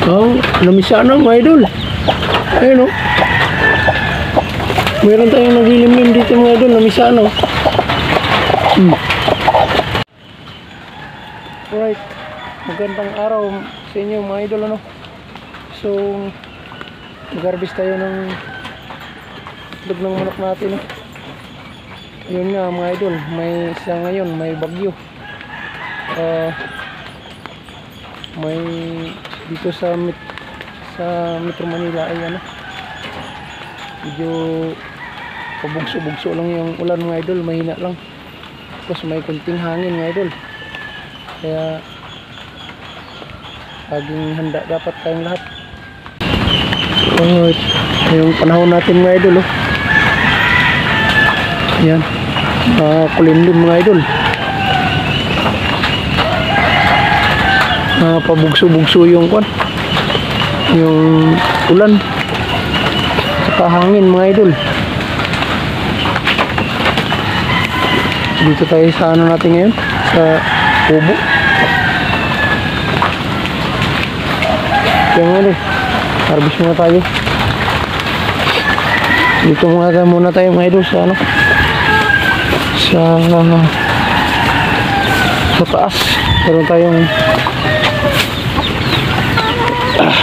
Oh, lamisa na mga idol. Ayun o. Meron tayong naglilimlim dito mga idol, lamisa na. Alright, magandang araw sa inyo mga idol ano. So, mag-harvest tayo ng itlog ng manok natin. Yun nga mga idol, may isa ngayon, may bagyo. May dito sa Metro Manila ay ano, medyo pabugso-bugso lang yung ulan mga idol, mahina lang. Tapos may kunting hangin mga idol. Kaya laging handa dapat tayong lahat. Alright, yung panahon natin mga idol oh. Yan, kulimlim mga idol. Pabugso-bugso yung yung ulan saka hangin mga idol. Dito tayo sa ano natin ngayon, sa kubo. Kaya nga harvest muna tayo. Dito muna tayo mga idol sa ano, sa taas. Meron tayong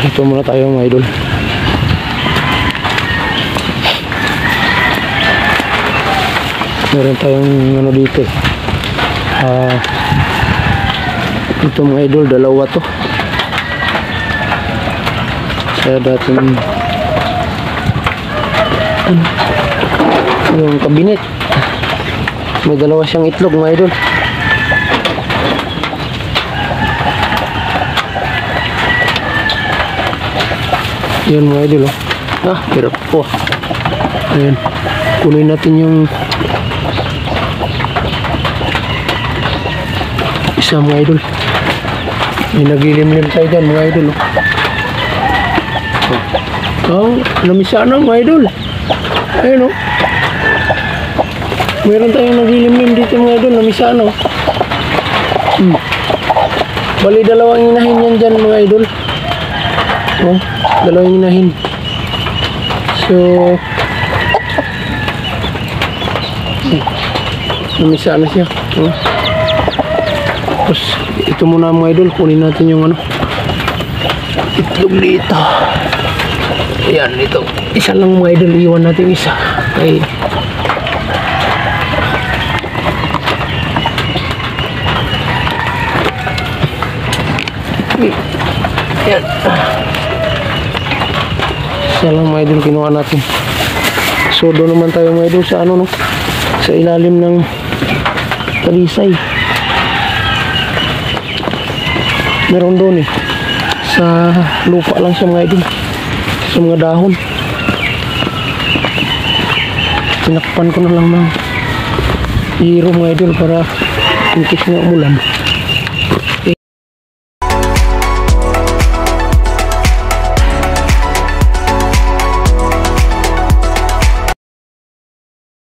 dito muna tayo mga idol. Meron tayong ano dito ito mga idol, dalawa to sa dating yung kabinet. May dalawa siyang itlog mga idol. Yan mga idol oh. Hirap po. Ayan, kunin natin yung isa mga idol. May naglilimlim tayo dyan mga idol oh. Lamisa na mga idol. Ayun oh. Meron tayong naglilimlim dito mga idol, lamisa na oh. Bali dalawang inahin yan dyan mga idol. Oh, dalawang inahin. So lamisa na siya oh. Tapos ito muna mga idol, kunin natin yung ano, itlog dito. Ayan, ito isa lang mga idol, iwan natin isa. Okay. Ayan, isa lang mga idol kinuha natin. So doon naman tayo mga idol sa ano no, sa ilalim ng talisay. Meron doon sa lupa lang siya mga idol, sa mga dahon. Tinakpan ko na lang ng hero mga idol para in case na umulan